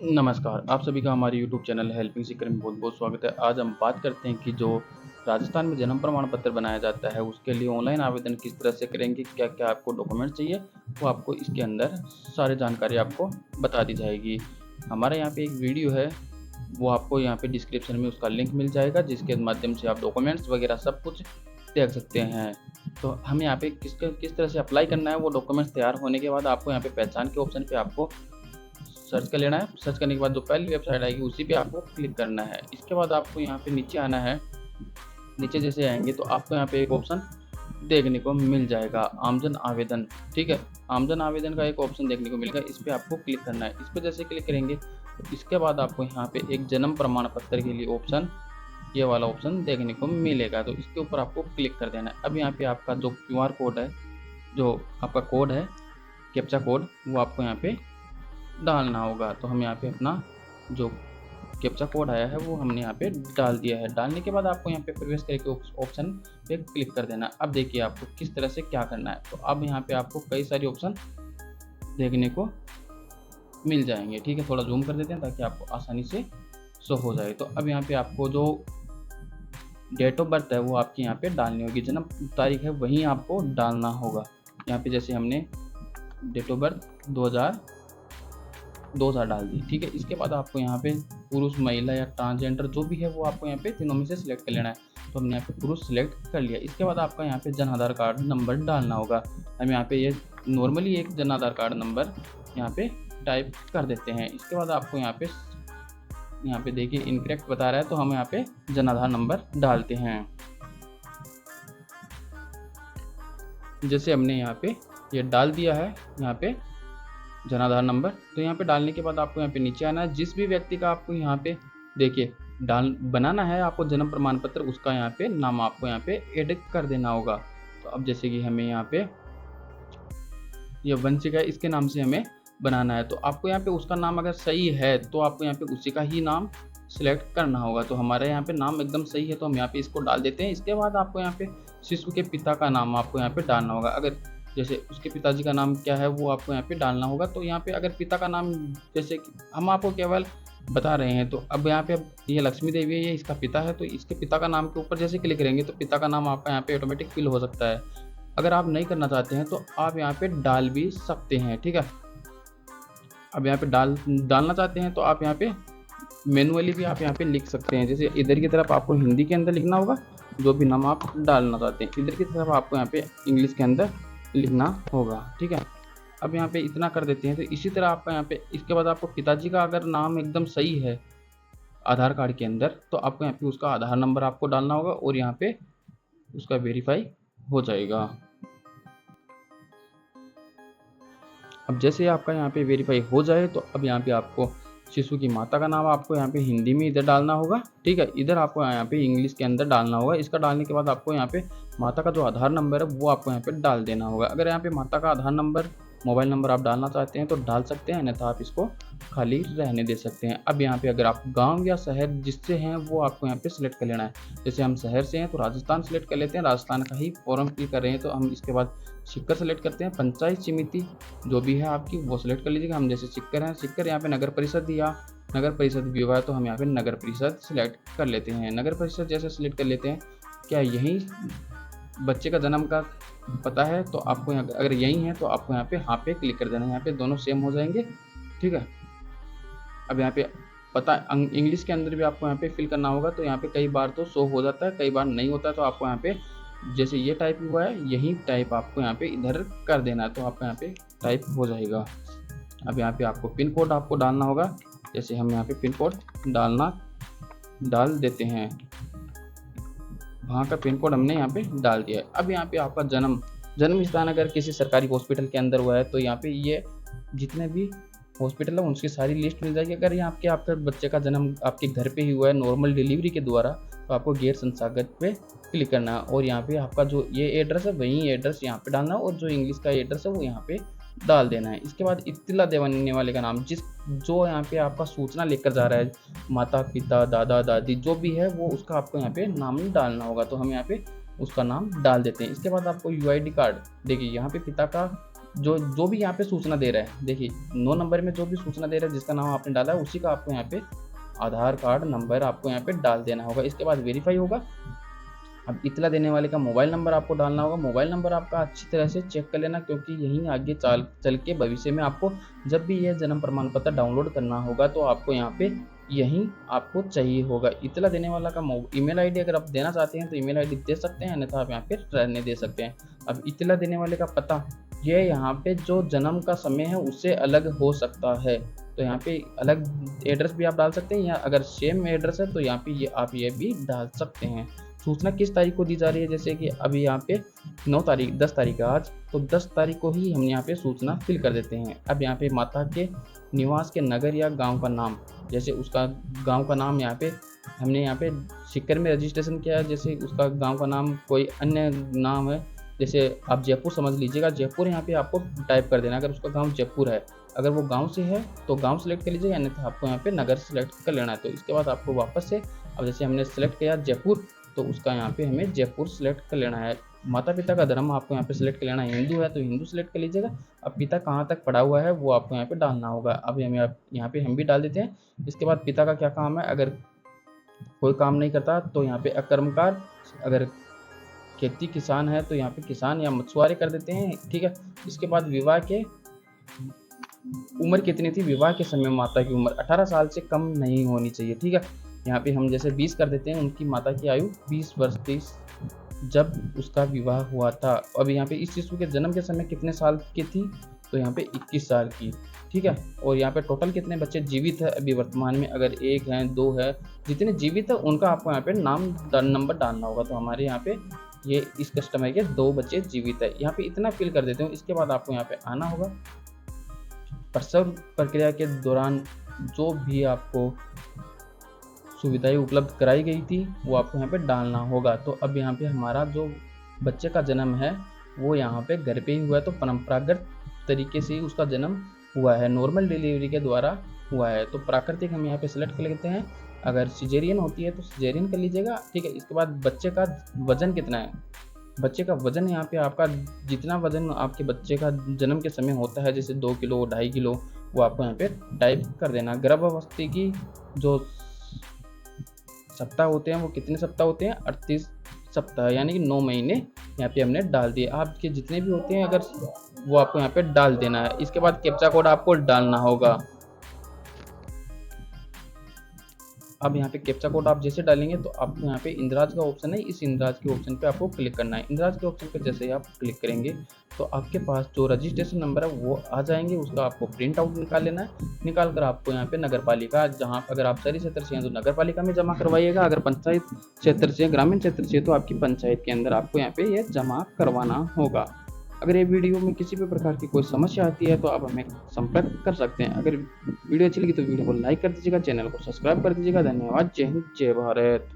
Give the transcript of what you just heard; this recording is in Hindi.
नमस्कार, आप सभी का हमारे यूट्यूब चैनल हेल्पिंग सीकर में बहुत-बहुत स्वागत है। आज हम बात करते हैं कि जो राजस्थान में जन्म प्रमाण पत्र बनाया जाता है, उसके लिए ऑनलाइन आवेदन किस तरह से करेंगे, क्या-क्या आपको डॉक्यूमेंट्स चाहिए, वो आपको इसके अंदर सारी जानकारी आपको बता दी जाएगी। हमारे यहाँ पे एक वीडियो है, वो आपको यहाँ पे डिस्क्रिप्शन में उसका लिंक मिल जाएगा, जिसके माध्यम से आप डॉक्यूमेंट्स वगैरह सब कुछ देख सकते हैं। तो हमें यहाँ पे किस तरह से अप्लाई करना है, वो डॉक्यूमेंट्स तैयार होने के बाद आपको यहाँ पे पहचान के ऑप्शन पे आपको सर्च कर लेना है। सर्च करने के बाद जो पहली वेबसाइट आएगी उसी पे आपको क्लिक करना है। इसके बाद आपको यहाँ पे नीचे आना है। नीचे जैसे आएंगे तो आपको यहाँ पे एक ऑप्शन देखने को मिल जाएगा, आमजन आवेदन। ठीक है, आमजन आवेदन का एक ऑप्शन देखने को मिलेगा, इस पर आपको क्लिक करना है। इस पर जैसे क्लिक करेंगे तो इसके बाद आपको यहाँ पे एक जन्म प्रमाण पत्र के लिए ऑप्शन, ये वाला ऑप्शन देखने को मिलेगा, तो इसके ऊपर आपको क्लिक कर देना है। अब यहाँ पे आपका जो QR कोड है, जो आपका कोड है, कैप्चा कोड, वो आपको यहाँ पे डालना होगा। तो हम यहाँ पे अपना जो कैप्चा कोड आया है वो हमने यहाँ पे डाल दिया है। डालने के बाद आपको यहाँ पे प्रवेश करके ऑप्शन पे क्लिक कर देना। अब देखिए आपको किस तरह से क्या करना है। तो अब यहाँ पे आपको कई सारे ऑप्शन देखने को मिल जाएंगे। ठीक है, थोड़ा जूम कर देते हैं ताकि आपको आसानी से शो हो जाए। तो अब यहाँ पे आपको जो डेट ऑफ बर्थ है वो आपकी यहाँ पे डालनी होगी, जन्म तारीख है वहीं आपको डालना होगा। यहाँ पे जैसे हमने डेट ऑफ बर्थ 2000 डाल दी। ठीक है, इसके बाद आपको यहाँ पे पुरुष, महिला या ट्रांसजेंडर जो भी है वो आपको यहाँ पे तीनों में से सिलेक्ट कर लेना है। तो हमने यहाँ पे पुरुष सिलेक्ट कर लिया। इसके बाद आपका यहाँ पे जन आधार कार्ड नंबर डालना होगा। हम यहाँ पे ये नॉर्मली एक जन आधार कार्ड नंबर यहाँ पे टाइप कर देते हैं। इसके बाद आपको यहाँ पे देखिए इनकरेक्ट बता रहा है, तो हम यहाँ पे जन आधार नंबर डालते हैं। जैसे हमने यहाँ पे ये डाल दिया है यहाँ पे जन आधार नंबर, तो यहाँ पे डालने के बाद आपको यहाँ पे नीचे आना है। जिस भी व्यक्ति का आपको यहाँ पे देखिए बनाना है आपको जन्म प्रमाण पत्र, उसका यहाँ पे नाम आपको यहाँ पे ऐड कर देना होगा। तो अब जैसे कि हमें यहाँ पे ये वंशिका है, इसके नाम से हमें बनाना है। तो आपको यहाँ पे उसका नाम अगर सही है तो आपको यहाँ पे उसी का ही नाम सिलेक्ट करना होगा। तो हमारे यहाँ पे नाम एकदम सही है तो हम यहाँ पे इसको डाल देते हैं। इसके बाद आपको यहाँ पे शिशु के पिता का नाम आपको यहाँ पे डालना होगा। अगर जैसे उसके पिताजी का नाम क्या है वो आपको यहाँ पे डालना होगा। तो यहाँ पे अगर पिता का नाम, जैसे हम आपको केवल बता रहे हैं, तो अब यहाँ पे ये लक्ष्मी देवी है, ये इसका पिता है, तो इसके पिता का नाम के ऊपर जैसे क्लिक करेंगे तो पिता का नाम आपका यहाँ पे ऑटोमेटिक फिल हो सकता है। अगर आप नहीं करना चाहते हैं तो आप यहाँ पे डाल भी सकते हैं। ठीक है, अब यहाँ पे डालना चाहते हैं तो आप यहाँ पे मैनुअली भी आप यहाँ पे लिख सकते हैं। जैसे इधर की तरफ आपको हिंदी के अंदर लिखना होगा जो भी नाम आप डालना चाहते हैं, इधर की तरफ आपको यहाँ पे इंग्लिश के अंदर लिखना होगा। ठीक है, अब यहाँ पे इतना कर देते हैं। तो इसी तरह आपका यहाँ पे इसके बाद आपको पिताजी का अगर नाम एकदम सही है आधार कार्ड के अंदर, तो आपको यहाँ पे उसका आधार नंबर आपको डालना होगा और यहाँ पे उसका वेरीफाई हो जाएगा। अब जैसे आपका यहाँ पे वेरीफाई हो जाए तो अब यहाँ पे आपको शिशु की माता का नाम आपको यहाँ पे हिंदी में इधर डालना होगा। ठीक है, इधर आपको यहाँ पे इंग्लिश के अंदर डालना होगा। इसका डालने के बाद आपको यहाँ पे माता का जो आधार नंबर है वो आपको यहाँ पे डाल देना होगा। अगर यहाँ पे माता का आधार नंबर, मोबाइल नंबर आप डालना चाहते हैं तो डाल सकते हैं, अन्यथा आप इसको खाली रहने दे सकते हैं। अब यहाँ पे अगर आप गांव या शहर जिससे हैं वो आपको यहाँ पे सिलेक्ट कर लेना है। जैसे हम शहर से हैं तो राजस्थान सिलेक्ट कर लेते हैं, राजस्थान का ही फॉर्म फिल कर रहे हैं तो हम इसके बाद सिक्कर सेलेक्ट करते हैं। पंचायत समिति जो भी है आपकी वो सिलेक्ट कर लीजिएगा। हम जैसे सिक्कर हैं, सिक्कर यहाँ पे नगर परिषद या नगर परिषद भी हुआ है तो हम यहाँ पे नगर परिषद सिलेक्ट कर लेते हैं। नगर परिषद जैसे सिलेक्ट कर लेते हैं, क्या यहीं बच्चे का जन्म का पता है तो आपको यहाँ अगर यही है तो आपको यहाँ पे हाँ पे क्लिक कर देना है। यहाँ पे दोनों सेम हो जाएंगे। ठीक है, अब यहाँ पे पता इंग्लिश के अंदर भी आपको यहाँ पे फिल करना होगा। तो यहाँ पे कई बार तो शो हो जाता है, कई बार नहीं होता है। तो आपको यहाँ पे जैसे ये टाइप हुआ है यही टाइप आपको यहाँ पे इधर कर देना है, तो आपको यहाँ पे टाइप हो जाएगा। अब यहाँ पे आपको पिन कोड आपको डालना होगा। जैसे हम यहाँ पे पिन कोड डाल देते हैं, वहाँ का पिन कोड हमने यहाँ पे डाल दिया है। अब यहाँ पे आपका जन्म स्थान अगर किसी सरकारी हॉस्पिटल के अंदर हुआ है तो यहाँ पे ये जितने भी हॉस्पिटल है उनकी सारी लिस्ट मिल जाएगी। अगर यहाँ आपके बच्चे का जन्म आपके घर पे ही हुआ है नॉर्मल डिलीवरी के द्वारा, तो आपको गैर संस्थागत पे क्लिक करना है और यहाँ पे आपका जो ये एड्रेस है वही एड्रेस यहाँ पे डालना है और जो इंग्लिश का एड्रेस है वो यहाँ पे डाल देना है। इसके बाद इत्तला देने वाले का नाम, जो यहाँ पे आपका सूचना लेकर जा रहा है, माता पिता दादा दादी जो भी है वो उसका आपको यहाँ पे नाम डालना होगा। तो हम यहाँ पे उसका नाम डाल देते हैं। इसके बाद आपको UID कार्ड, देखिए यहाँ पे पिता का जो भी यहाँ पे सूचना दे रहा है, देखिए 9 नंबर में जो भी सूचना दे रहा है जिसका नाम आपने डाला है उसी का आपको यहाँ पे आधार कार्ड नंबर आपको यहाँ पे डाल देना होगा। इसके बाद वेरीफाई होगा। अब इतला देने वाले का मोबाइल नंबर आपको डालना होगा। मोबाइल नंबर आपका अच्छी तरह से चेक कर लेना, क्योंकि यहीं आगे चल के भविष्य में आपको जब भी यह जन्म प्रमाण पत्र डाउनलोड करना होगा तो आपको यहाँ पे यहीं आपको चाहिए होगा। इतला देने वाला का ईमेल आईडी अगर आप देना चाहते हैं तो ईमेल आईडी दे सकते हैं, अन्यथा आप यहाँ पे रहने दे सकते हैं। अब इतला देने वाले का पता, ये यहाँ पे जो जन्म का समय है उससे अलग हो सकता है, तो यहाँ पे अलग एड्रेस भी आप डाल सकते हैं, या अगर सेम एड्रेस है तो यहाँ पे आप ये भी डाल सकते हैं। सूचना किस तारीख को दी जा रही है, जैसे कि अभी यहाँ पे 10 तारीख है आज, तो 10 तारीख को ही हम यहाँ पे सूचना फिल कर देते हैं। अब यहाँ पे माता के निवास के नगर या गांव का नाम, जैसे उसका गांव का नाम यहाँ पे हमने यहाँ पे सिक्कर में रजिस्ट्रेशन किया है, जैसे उसका गांव का नाम कोई अन्य नाम है, जैसे आप जयपुर समझ लीजिएगा, जयपुर यहाँ पे आपको टाइप कर देना। अगर उसका गांव जयपुर है, अगर वो गांव से है तो गांव सेलेक्ट कर लीजिएगा, अन्यथा आपको यहाँ पे नगर सेलेक्ट कर लेना है। तो इसके बाद आपको वापस से, अब जैसे हमने सेलेक्ट किया जयपुर, तो उसका यहाँ पे हमें जयपुर सेलेक्ट कर लेना है। माता पिता का धर्म आपको यहाँ पे सेलेक्ट कर लेना है, हिंदू है तो हिंदू सेलेक्ट कर लीजिएगा। अब पिता कहाँ तक पढ़ा हुआ है वो आपको यहाँ पे डालना होगा। अब यहाँ पे हम भी डाल देते हैं। इसके बाद पिता का क्या काम है, अगर कोई काम नहीं करता तो यहाँ पे अकर्मकार, अगर खेती किसान है तो यहाँ पे किसान या मछुआरे कर देते हैं, ठीक है। इसके बाद विवाह के उम्र कितनी थी, विवाह के समय माता की उम्र 18 साल से कम नहीं होनी चाहिए, ठीक है। यहाँ पे हम जैसे 20 कर देते हैं, उनकी माता की आयु 20 वर्ष थी जब उसका विवाह हुआ था। अब यहाँ पे इस शिशु के जन्म के समय कितने साल की थी, तो यहाँ पे 21 साल की, ठीक है। और यहाँ पे टोटल कितने बच्चे जीवित है अभी वर्तमान में, अगर 1 है 2 है, जितने जीवित है उनका आपको यहाँ पे नाम नंबर डालना होगा। तो हमारे यहाँ पे ये इस कस्टमर के 2 बच्चे जीवित है, यहाँ पे इतना फिल कर देते हूँ। इसके बाद आपको यहाँ पे आना होगा। प्रसव प्रक्रिया के दौरान जो भी आपको सुविधाएं उपलब्ध कराई गई थी वो आपको यहाँ पे डालना होगा। तो अब यहाँ पे हमारा जो बच्चे का जन्म है वो यहाँ पे घर पे ही हुआ है, तो परंपरागत तरीके से ही उसका जन्म हुआ है, नॉर्मल डिलीवरी के द्वारा हुआ है। तो प्राकृतिक हम यहाँ पे सिलेक्ट कर लेते हैं। अगर सिजेरियन होती है तो सिजेरियन कर लीजिएगा, ठीक है। इसके बाद बच्चे का वजन कितना है, बच्चे का वजन यहाँ पे आपका जितना वजन आपके बच्चे का जन्म के समय होता है, जैसे 2 किलो 2.5 किलो, वो आपको यहाँ पे टाइप कर देना। गर्भावस्था की जो सप्ताह होते हैं वो कितने सप्ताह होते हैं, 38 सप्ताह, यानी कि 9 महीने यहाँ पे हमने डाल दिए। आपके जितने भी होते हैं अगर वो आपको यहाँ पे डाल देना है। इसके बाद कैप्चा कोड आपको डालना होगा। अब यहाँ पे कैप्चा कोड आप जैसे डालेंगे तो आपको यहाँ पे इंद्राज का ऑप्शन है, इस इंद्राज के ऑप्शन पे आपको क्लिक करना है। इंद्राज के ऑप्शन पे जैसे ही आप क्लिक करेंगे तो आपके पास जो रजिस्ट्रेशन नंबर है वो आ जाएंगे, उसका आपको प्रिंट आउट निकाल लेना है। निकाल कर आपको यहाँ पे नगर पालिका, जहाँ अगर आप शहरी क्षेत्र से हैं तो नगर पालिका में जमा करवाइएगा, अगर पंचायत क्षेत्र से ग्रामीण क्षेत्र से तो आपकी पंचायत के अंदर आपको यहाँ पे ये जमा करवाना होगा। अगर ये वीडियो में किसी भी प्रकार की कोई समस्या आती है तो आप हमें संपर्क कर सकते हैं। अगर वीडियो अच्छी लगी तो वीडियो को लाइक कर दीजिएगा, चैनल को सब्सक्राइब कर दीजिएगा। धन्यवाद। जय हिंद, जय भारत।